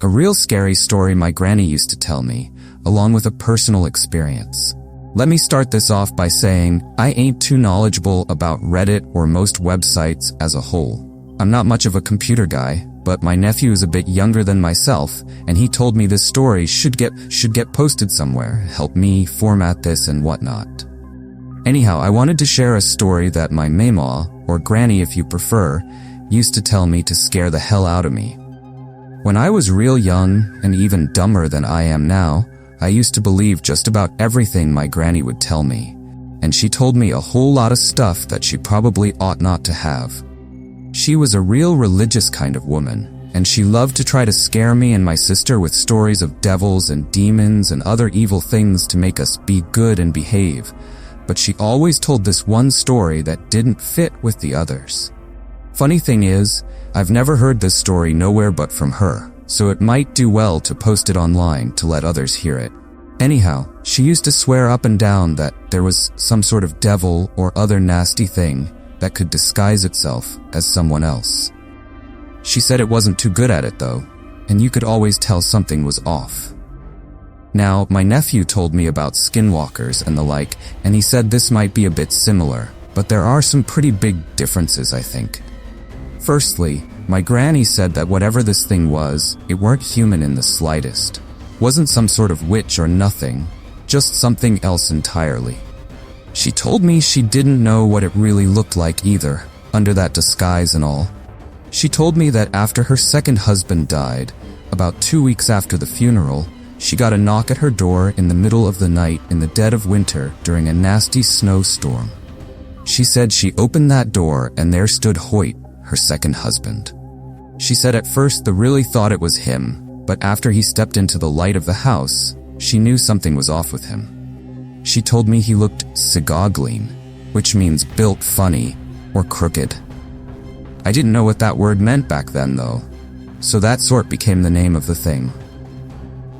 A real scary story my granny used to tell me, along with a personal experience. Let me start this off by saying I ain't too knowledgeable about Reddit or most websites as a whole. I'm not much of a computer guy, but my nephew is a bit younger than myself, and he told me this story should get posted somewhere, help me format this and whatnot. Anyhow, I wanted to share a story that my mamaw, or granny if you prefer, used to tell me to scare the hell out of me. When I was real young and even dumber than I am now, I used to believe just about everything my granny would tell me, and she told me a whole lot of stuff that she probably ought not to have. She was a real religious kind of woman, and she loved to try to scare me and my sister with stories of devils and demons and other evil things to make us be good and behave, but she always told this one story that didn't fit with the others. Funny thing is, I've never heard this story nowhere but from her, so it might do well to post it online to let others hear it. Anyhow, she used to swear up and down that there was some sort of devil or other nasty thing that could disguise itself as someone else. She said it wasn't too good at it though, and you could always tell something was off. Now, my nephew told me about skinwalkers and the like, and he said this might be a bit similar, but there are some pretty big differences, I think. Firstly, my granny said that whatever this thing was, it weren't human in the slightest. Wasn't some sort of witch or nothing, just something else entirely. She told me she didn't know what it really looked like either, under that disguise and all. She told me that after her second husband died, about 2 weeks after the funeral, she got a knock at her door in the middle of the night in the dead of winter during a nasty snowstorm. She said she opened that door and there stood Hoyt, her second husband. She said at first they really thought it was him, but after he stepped into the light of the house, she knew something was off with him. She told me he looked sigoglean, which means built funny or crooked. I didn't know what that word meant back then though, so that sort became the name of the thing.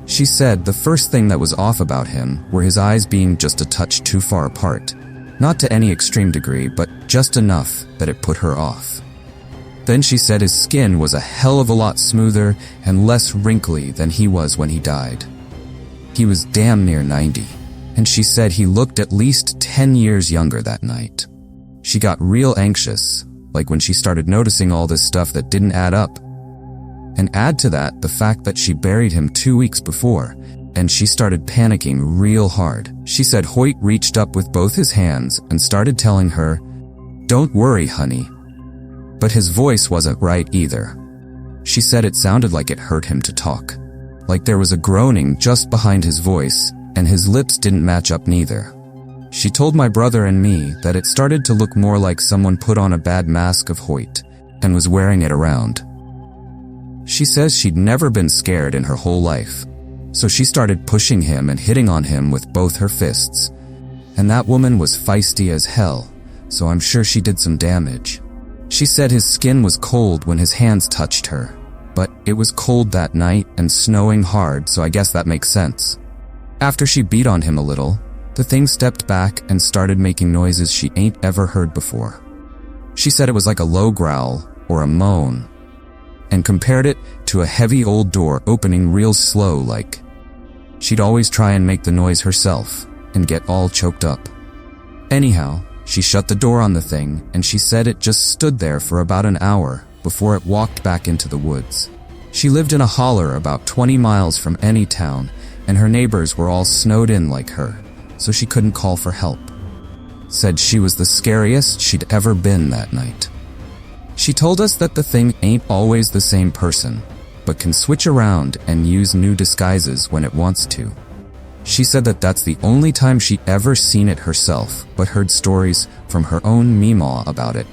She said the first thing that was off about him were his eyes being just a touch too far apart, not to any extreme degree, but just enough that it put her off. Then she said his skin was a hell of a lot smoother and less wrinkly than he was when he died. He was damn near 90, and she said he looked at least 10 years younger that night. She got real anxious, like when she started noticing all this stuff that didn't add up. And add to that the fact that she buried him 2 weeks before, and she started panicking real hard. She said Hoyt reached up with both his hands and started telling her, "Don't worry, honey." But his voice wasn't right either. She said it sounded like it hurt him to talk, like there was a groaning just behind his voice, and his lips didn't match up neither. She told my brother and me that it started to look more like someone put on a bad mask of Hoyt and was wearing it around. She says she'd never been scared in her whole life, so she started pushing him and hitting on him with both her fists. And that woman was feisty as hell, so I'm sure she did some damage. She said his skin was cold when his hands touched her, but it was cold that night and snowing hard, so I guess that makes sense. After she beat on him a little, the thing stepped back and started making noises she ain't ever heard before. She said it was like a low growl or a moan, and compared it to a heavy old door opening real slow like. She'd always try and make the noise herself and get all choked up. Anyhow, she shut the door on the thing and she said it just stood there for about an hour before it walked back into the woods. She lived in a holler about 20 miles from any town, and her neighbors were all snowed in like her, so she couldn't call for help. Said she was the scariest she'd ever been that night. She told us that the thing ain't always the same person, but can switch around and use new disguises when it wants to. She said that that's the only time she'd ever seen it herself, but heard stories from her own meemaw about it.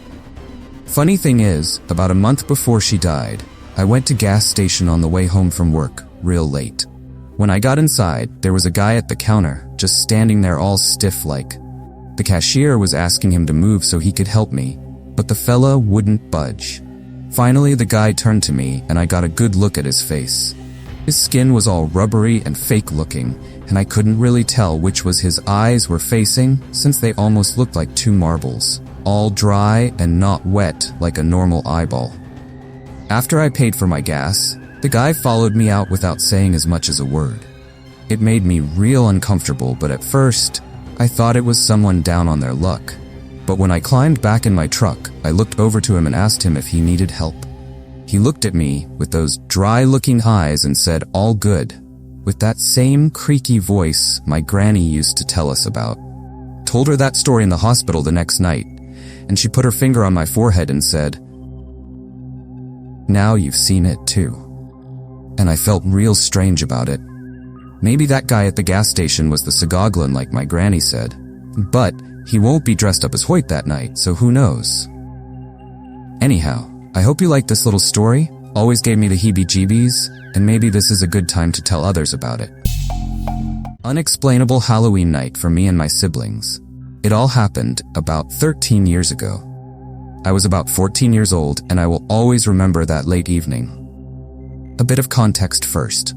Funny thing is, about a month before she died, I went to gas station on the way home from work, real late. When I got inside, there was a guy at the counter, just standing there all stiff like. The cashier was asking him to move so he could help me, but the fella wouldn't budge. Finally, the guy turned to me and I got a good look at his face. His skin was all rubbery and fake looking, and I couldn't really tell which was his eyes were facing since they almost looked like two marbles, all dry and not wet like a normal eyeball. After I paid for my gas, The guy followed me out without saying as much as a word. It made me real uncomfortable, but at first, I thought it was someone down on their luck. But when I climbed back in my truck, I looked over to him and asked him if he needed help. He looked at me with those dry-looking eyes and said, "All good," with that same creaky voice my granny used to tell us about. Told her that story in the hospital the next night, and she put her finger on my forehead and said, "Now you've seen it too." And I felt real strange about it. Maybe that guy at the gas station was the Sagoglin like my granny said, but he won't be dressed up as Hoyt that night, so who knows? Anyhow, I hope you liked this little story. Always gave me the heebie-jeebies, and maybe this is a good time to tell others about it. Unexplainable Halloween night for me and my siblings. It all happened about 13 years ago. I was about 14 years old, and I will always remember that late evening. A bit of context first.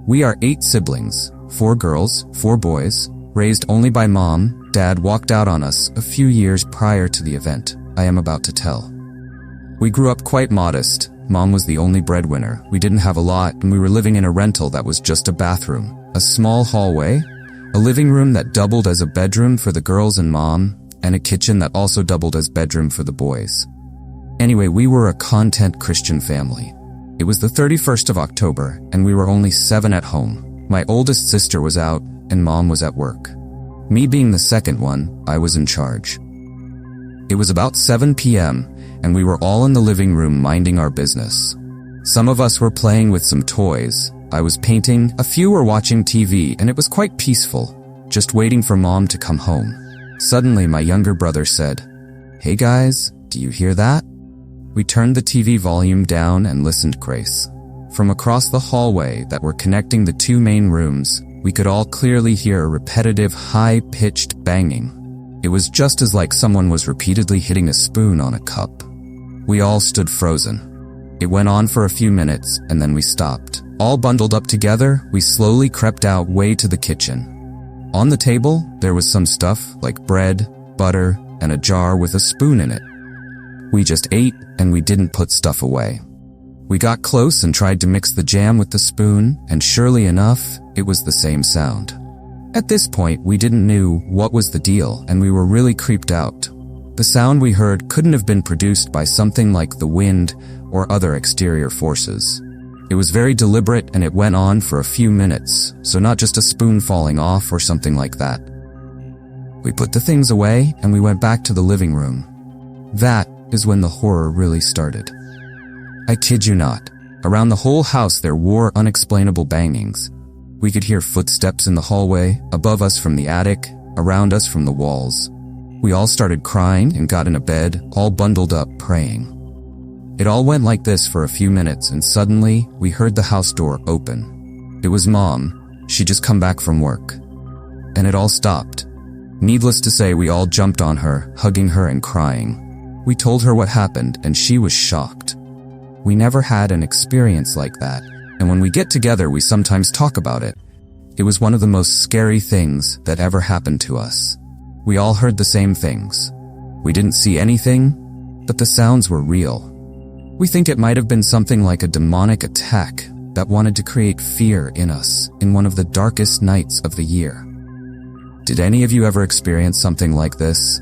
We are 8 siblings, 4 girls, 4 boys, raised only by mom. Dad walked out on us a few years prior to the event I am about to tell. We grew up quite modest. Mom was the only breadwinner. We didn't have a lot, and we were living in a rental that was just a bathroom, a small hallway, a living room that doubled as a bedroom for the girls and mom, and a kitchen that also doubled as bedroom for the boys. Anyway, we were a content Christian family. It was the 31st of October, and we were only 7 at home. My oldest sister was out, and mom was at work. Me being the second one, I was in charge. It was about 7 p.m., and we were all in the living room minding our business. Some of us were playing with some toys. I was painting, a few were watching TV, and it was quite peaceful, just waiting for mom to come home. Suddenly, my younger brother said, "Hey guys, do you hear that?" We turned the TV volume down and listened, Grace. From across the hallway that were connecting the 2 main rooms, we could all clearly hear a repetitive, high-pitched banging. It was just as like someone was repeatedly hitting a spoon on a cup. We all stood frozen. It went on for a few minutes, and then we stopped. All bundled up together, we slowly crept out way to the kitchen. On the table, there was some stuff like bread, butter, and a jar with a spoon in it. We just ate, and we didn't put stuff away. We got close and tried to mix the jam with the spoon, and surely enough, it was the same sound. At this point, we didn't know what was the deal, and we were really creeped out. The sound we heard couldn't have been produced by something like the wind or other exterior forces. It was very deliberate, and it went on for a few minutes, so not just a spoon falling off or something like that. We put the things away, and we went back to the living room. That is when the horror really started. I kid you not. Around the whole house there were unexplainable bangings. We could hear footsteps in the hallway, above us from the attic, around us from the walls. We all started crying and got in a bed, all bundled up, praying. It all went like this for a few minutes, and suddenly, we heard the house door open. It was Mom. She'd just come back from work. And it all stopped. Needless to say, we all jumped on her, hugging her and crying. We told her what happened, and she was shocked. We never had an experience like that, and when we get together, we sometimes talk about it. It was one of the most scary things that ever happened to us. We all heard the same things. We didn't see anything, but the sounds were real. We think it might have been something like a demonic attack that wanted to create fear in us in one of the darkest nights of the year. Did any of you ever experience something like this?